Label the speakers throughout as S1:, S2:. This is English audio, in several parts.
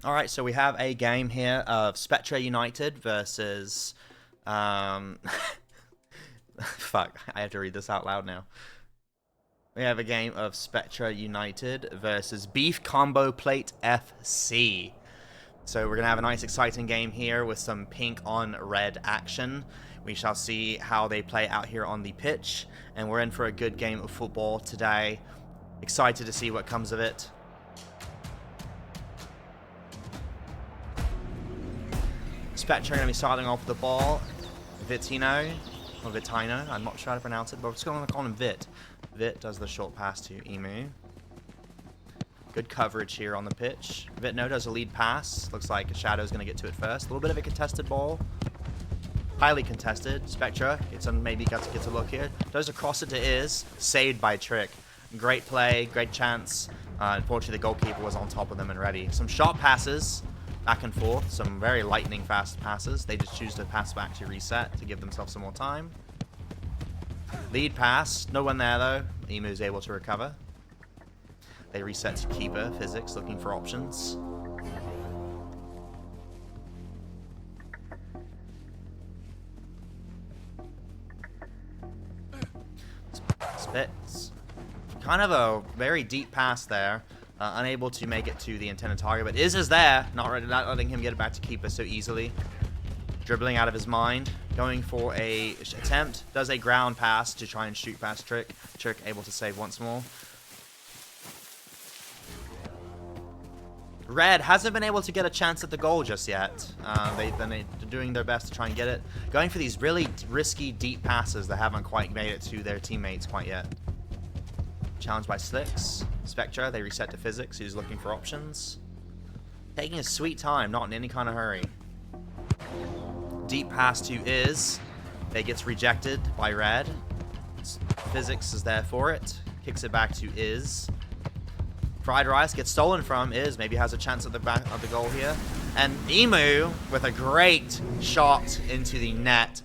S1: Alright, so we have a game here of Spectra United versus... Fuck, I have to read this out loud now. We have a game of Spectra United versus Beef Combo Plate FC. So we're going to have a nice exciting game here with some pink on red action. We shall see how they play out here on the pitch. And we're in for a good game of football today. Excited to see what comes of it. Spectra are going to be starting off with the ball. Vitino, or Vitino, I'm not sure how to pronounce it, but we're just going to call him Vit. Vit does the short pass to Emu. Good coverage here on the pitch. Vitno does a lead pass. Looks like Shadow's going to get to it first. A little bit of a contested ball. Highly contested. Spectra maybe gets a look here. Does across it to Iz. Saved by Trick. Great play, great chance. Unfortunately, the goalkeeper was on top of them and ready. Some sharp passes. Back and forth, some very lightning fast passes. They just choose to pass back to reset to give themselves some more time. Lead pass, no one there though. Emu is able to recover. They reset to keeper, Physics looking for options. Spits. Kind of a very deep pass there. Unable to make it to the intended target, but Iz is there, not letting him get it back to keeper so easily. Dribbling out of his mind, going for a attempt, does a ground pass to try and shoot past Trick. Trick able to save once more. Red hasn't been able to get a chance at the goal just yet. They've been doing their best to try and get it. Going for these really risky deep passes that haven't quite made it to their teammates quite yet. Challenged by Slicks. Spectra, they reset to Physics, who's looking for options. Taking his sweet time, not in any kind of hurry. Deep pass to Iz. They gets rejected by Red. Physics is there for it. Kicks it back to Iz. Fried Rice gets stolen from Iz. Maybe has a chance at the back of the goal here. And Emu with a great shot into the net.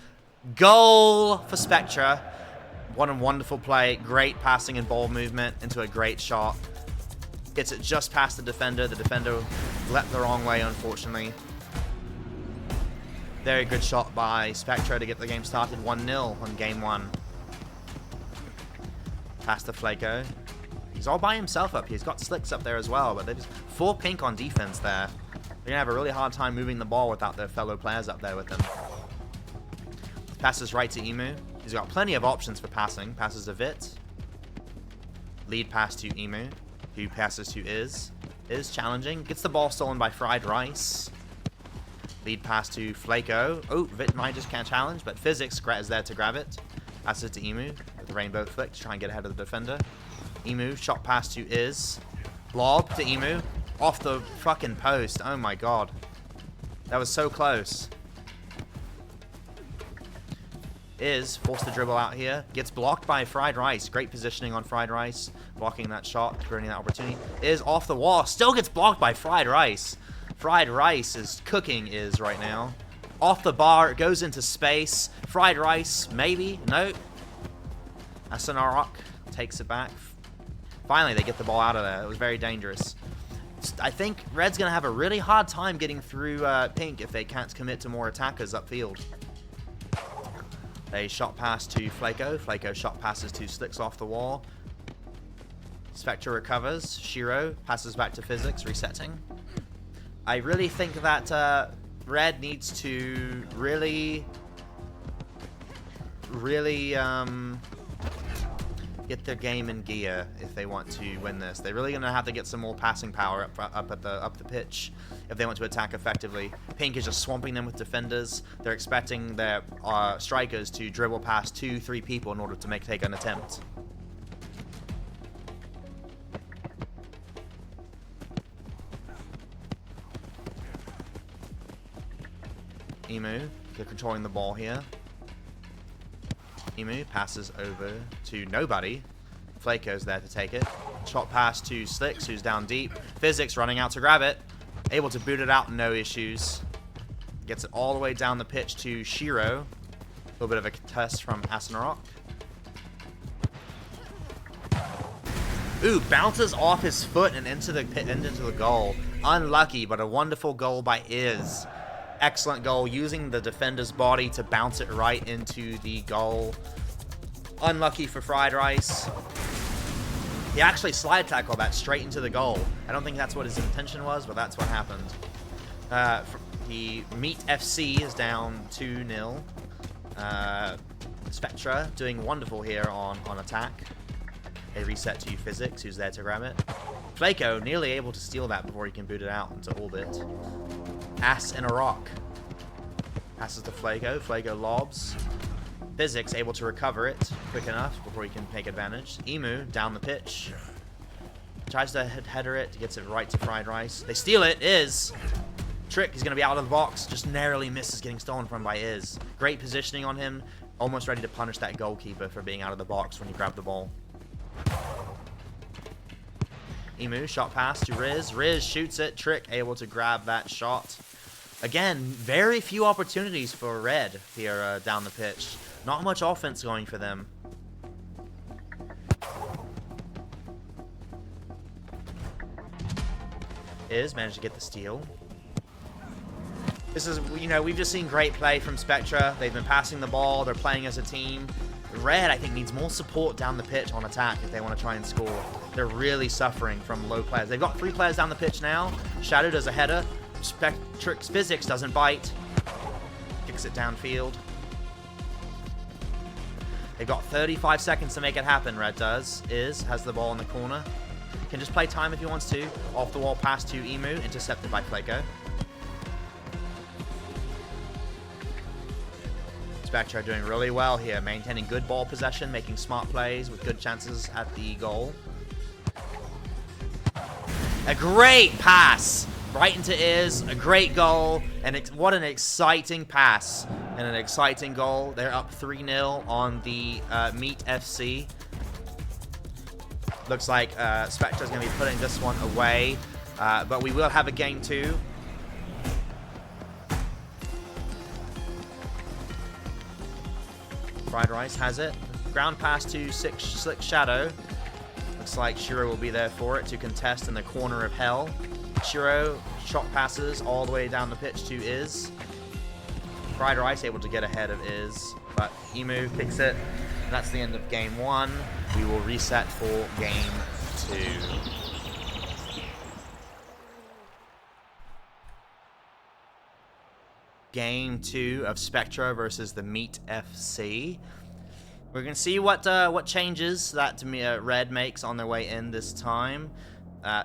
S1: Goal for Spectra. What a wonderful play. Great passing and ball movement into a great shot. Gets it just past the defender. The defender leapt the wrong way, unfortunately. Very good shot by Spectra to get the game started 1-0 on game 1. Past the Flaco. He's all by himself up here. He's got Slicks up there as well, but they're just 4 pink on defense there. They're going to have a really hard time moving the ball without their fellow players up there with them. Passes right to Emu. He's got plenty of options for passing. Passes to Vit. Lead pass to Emu, who passes to Iz. Iz challenging. Gets the ball stolen by Fried Rice. Lead pass to Flaco. Oh, Vit might just can't challenge, but Physics is there to grab it. Passes it to Emu with the rainbow flick to try and get ahead of the defender. Emu, shot pass to Iz. Blob to Emu. Off the fucking post. Oh my god. That was so close. Is forced to dribble out here. Gets blocked by Fried Rice. Great positioning on Fried Rice. Blocking that shot, creating that opportunity. Is off the wall. Still gets blocked by Fried Rice. Fried Rice is cooking Is right now. Off the bar. It goes into space. Fried Rice. Maybe. Nope. Asanarok takes it back. Finally, they get the ball out of there. It was very dangerous. I think Red's going to have a really hard time getting through Pink if they can't commit to more attackers upfield. They shot pass to Flaco. Flaco shot passes to Slicks off the wall. Spectra recovers. Shiro passes back to Physics, resetting. I really think that Red needs to really get their game in gear if they want to win this. They're really going to have to get some more passing power up the pitch if they want to attack effectively. Pink is just swamping them with defenders. They're expecting their strikers to dribble past 2-3 people in order to take an attempt. Emu, they're controlling the ball here. Emu passes over to nobody. Flaco's there to take it. Shot pass to Slicks, who's down deep. Physics running out to grab it. Able to boot it out, no issues. Gets it all the way down the pitch to Shiro. A little bit of a contest from Asanarok. Ooh, bounces off his foot and into the pit and into the goal. Unlucky, but a wonderful goal by Iz. Excellent goal, using the defender's body to bounce it right into the goal. Unlucky for Fried Rice. He actually slide tackled that straight into the goal. I don't think that's what his intention was, but that's what happened. The Meat FC is down 2-0. Spectra doing wonderful here on attack. They reset to Physics, who's there to grab it. Flaco nearly able to steal that before he can boot it out into orbit. Ass in a rock. Passes to Flaco. Flaco lobs. Physics able to recover it quick enough before he can take advantage. Emu down the pitch. Tries to header it. Gets it right to Fried Rice. They steal it. Iz. Trick is going to be out of the box. Just narrowly misses getting stolen from by Iz. Great positioning on him. Almost ready to punish that goalkeeper for being out of the box when he grabbed the ball. Emu, shot pass to Riz. Riz shoots it. Trick able to grab that shot. Again, very few opportunities for Red here down the pitch. Not much offense going for them. Iz managed to get the steal. This is, you know, we've just seen great play from Spectra. They've been passing the ball. They're playing as a team. Red, I think, needs more support down the pitch on attack if they want to try and score. They're really suffering from low players. They've got 3 players down the pitch now. Shadow does a header. Spectra's Physics doesn't bite. Kicks it downfield. They've got 35 seconds to make it happen, Red does. Has the ball in the corner. Can just play time if he wants to. Off the wall pass to Emu, intercepted by Flaco. Spectra doing really well here, maintaining good ball possession, making smart plays with good chances at the goal. A great pass right into Iz, a great goal, and what an exciting pass and an exciting goal. They're up 3-0 on the Meat FC. Looks like Spectra's going to be putting this one away, but we will have a game 2. Fried Rice has it. Ground pass to Slick Shadow. Looks like Shiro will be there for it to contest in the corner of hell. Shiro shot passes all the way down the pitch to Iz. Fried Rice able to get ahead of Iz, but Emu picks it. And that's the end of game 1. We will reset for game 2. Game 2 of Spectra versus the Meat FC. We're gonna see what changes that Red makes on their way in this time.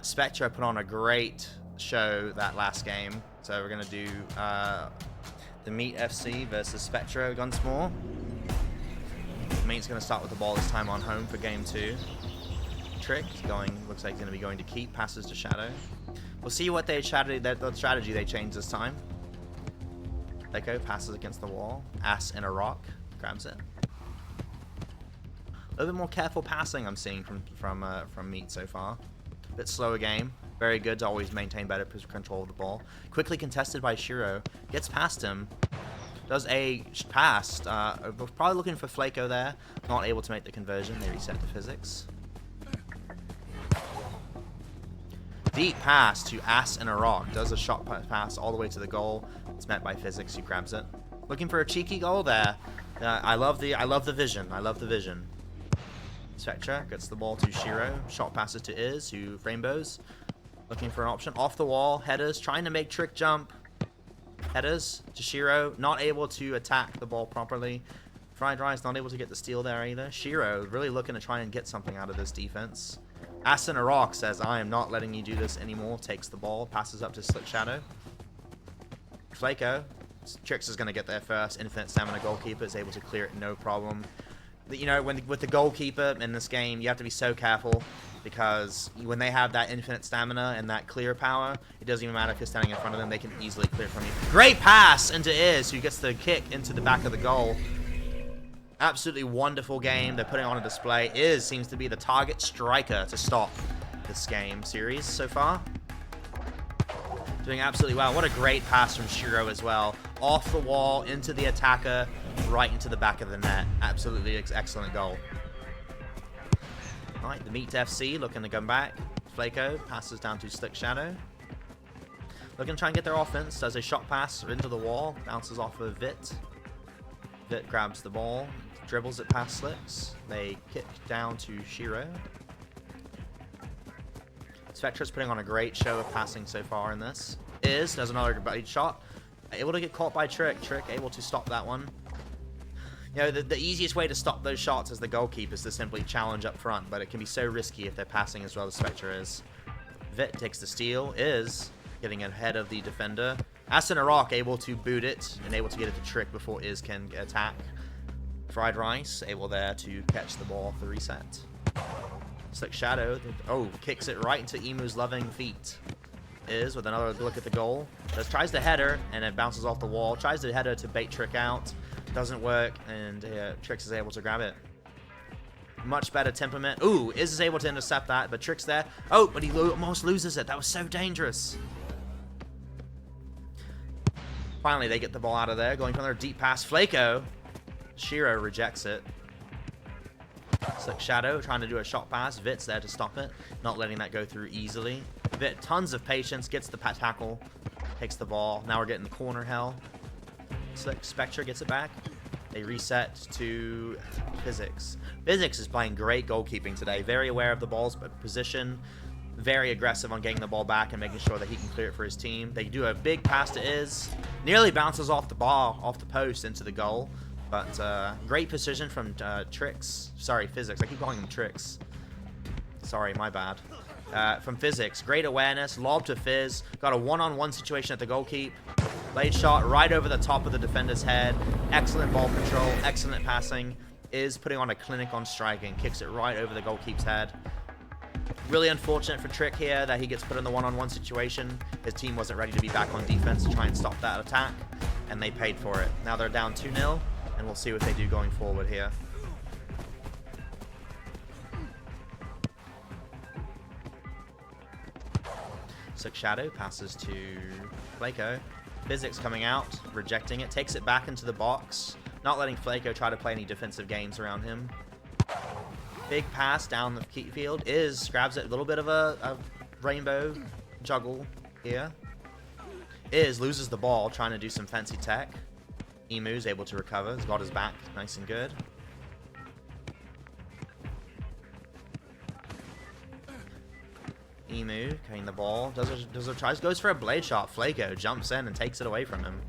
S1: Spectra put on a great show that last game, so we're gonna do the Meat FC versus Spectra once more. Meat's gonna start with the ball this time on home for game 2. Trick looks like he's gonna be going to keep. Passes to Shadow. We'll see what the strategy they change this time. Echo passes against the wall. Ass in a rock. Grabs it. A little bit more careful passing I'm seeing from Meat so far. A bit slower game. Very good to always maintain better control of the ball. Quickly contested by Shiro. Gets past him. Does a pass. Probably looking for Flaco there. Not able to make the conversion. They reset to Physics. Deep pass to Ass in a Rock. Does a shot pass all the way to the goal. It's met by Physics, who grabs it. Looking for a cheeky goal there. I love the vision. I love the vision. Spectra gets the ball to Shiro. Shot passes to Iz, who rainbows. Looking for an option. Off the wall. Headers. Trying to make Trick jump. Headers to Shiro. Not able to attack the ball properly. Fried Rice not able to get the steal there either. Shiro really looking to try and get something out of this defense. Ass in a Rock says, I am not letting you do this anymore. Takes the ball. Passes up to Slick Shadow. Flaco. Trix is going to get there first. Infinite stamina goalkeeper is able to clear it no problem. You know, with the goalkeeper in this game, you have to be so careful because when they have that infinite stamina and that clear power, it doesn't even matter if you're standing in front of them, they can easily clear from you. Great pass into Iz, who gets the kick into the back of the goal. Absolutely wonderful game they're putting on a display. Iz seems to be the target striker to stop this game series so far. Doing absolutely well. What a great pass from Shiro as well. Off the wall, into the attacker, right into the back of the net. Absolutely excellent goal. Right, the Meat FC looking to come back. Flaco passes down to Slick Shadow. Looking to try and get their offense. Does a shot pass into the wall. Bounces off of Vit. Vit grabs the ball. Dribbles it past Slicks. They kick down to Shiro. Spectra's putting on a great show of passing so far in this. Does another bait shot. Able to get caught by Trick. Trick able to stop that one. You know, the easiest way to stop those shots as the goalkeeper is to simply challenge up front, but it can be so risky if they're passing as well as Spectra is. Vit takes the steal. Getting ahead of the defender. Asinarok able to boot it and able to get it to Trick before can attack. Fried Rice able there to catch the ball off the reset. Slick Shadow, kicks it right into Emu's loving feet. With another look at the goal. Tries the header and it bounces off the wall. Tries the header to bait Trick out. Doesn't work, and Trix is able to grab it. Much better temperament. Is able to intercept that, but Trick's there. But he almost loses it. That was so dangerous. Finally, they get the ball out of there. Going for their deep pass. Flaco. Shiro rejects it. Slick Shadow trying to do a shot pass. Vit's there to stop it. Not letting that go through easily. Vit, tons of patience. Gets the tackle. Takes the ball. Now we're getting the corner hell. Spectra gets it back. They reset to Physics. Physics is playing great goalkeeping today. Very aware of the ball's position. Very aggressive on getting the ball back and making sure that he can clear it for his team. They do a big pass to Nearly bounces off the bar, off the post into the goal. But great precision from Trix. Sorry, Physics. I keep calling him Trix. Sorry, my bad. From Physics. Great awareness. Lob to Fizz. Got a one-on-one situation at the goalkeep. Blade shot right over the top of the defender's head. Excellent ball control. Excellent passing. Putting on a clinic on striking. Kicks it right over the goalkeep's head. Really unfortunate for Trick here that he gets put in the one-on-one situation. His team wasn't ready to be back on defense to try and stop that attack. And they paid for it. Now they're down 2-0. And we'll see what they do going forward here. Slick Shadow passes to Flaco. Physics coming out, rejecting it, takes it back into the box, not letting Flaco try to play any defensive games around him. Big pass down the field. Grabs it, a little bit of a rainbow juggle here. Loses the ball, trying to do some fancy tech. Emu's able to recover, he's got his back, nice and good. Emu carrying the ball, goes for a blade shot. Flaco jumps in and takes it away from him.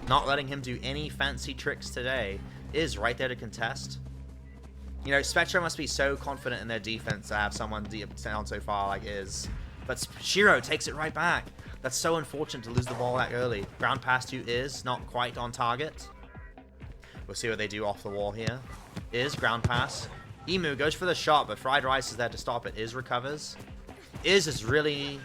S1: Not letting him do any fancy tricks today. Right there to contest. You know, Spectra must be so confident in their defense to have someone down so far like But Shiro takes it right back. That's so unfortunate to lose the ball that early. Ground pass to not quite on target. We'll see what they do off the wall here. Ground pass. Emu goes for the shot, but Fried Rice is there to stop it. Recovers. Is really...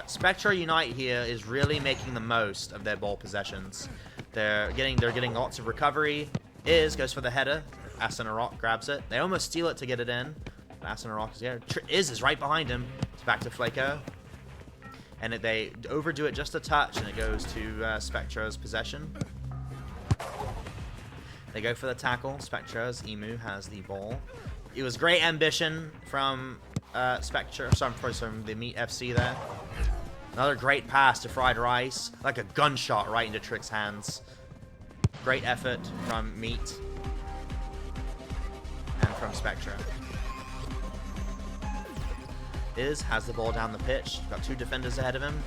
S1: Spectra Unite here is really making the most of their ball possessions. They're getting lots of recovery. Goes for the header. Asinarok grabs it. They almost steal it to get it in. Asinarok is there. Is right behind him. It's back to Flaco. And they overdo it just a touch, and it goes to Spectra's possession. They go for the tackle. Spectra's Emu has the ball. It was great ambition from Spectra, from the Meat FC there. Another great pass to Fried Rice, like a gunshot right into Trick's hands. Great effort from Meat and from Spectra. Has the ball down the pitch. Got two defenders ahead of him.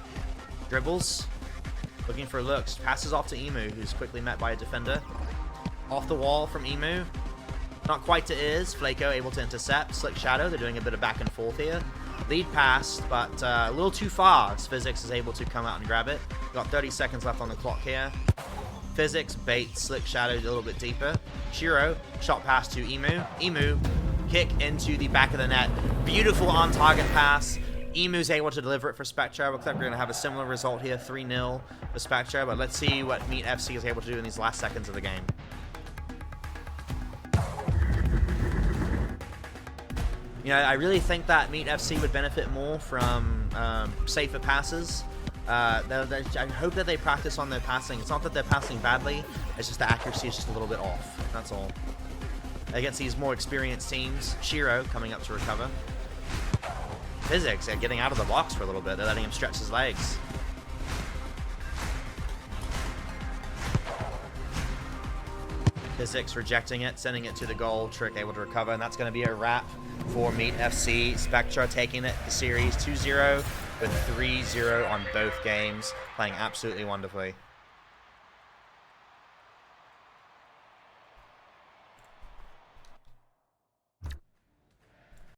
S1: Dribbles. Looking for looks. Passes off to Emu, who's quickly met by a defender. Off the wall from Emu. Not quite to Flaco able to intercept. Slick Shadow. They're doing a bit of back and forth here. Lead pass, but a little too far. Physics is able to come out and grab it. Got 30 seconds left on the clock here. Physics baits Slick Shadow a little bit deeper. Shiro. Shot pass to Emu. Emu. Kick into the back of the net. Beautiful on-target pass. Emu's able to deliver it for Spectra. Looks like we're going to have a similar result here, 3-0 for Spectra. But let's see what Meat FC is able to do in these last seconds of the game. You know, I really think that Meat FC would benefit more from safer passes. I hope that they practice on their passing. It's not that they're passing badly. It's just the accuracy is just a little bit off. That's all. against these more experienced teams. Shiro coming up to recover. Physics getting out of the box for a little bit. They're letting him stretch his legs. Physics rejecting it, sending it to the goal. Trick able to recover, and that's going to be a wrap for Meat FC. Spectra taking it the series 2-0 with 3-0 on both games, playing absolutely wonderfully.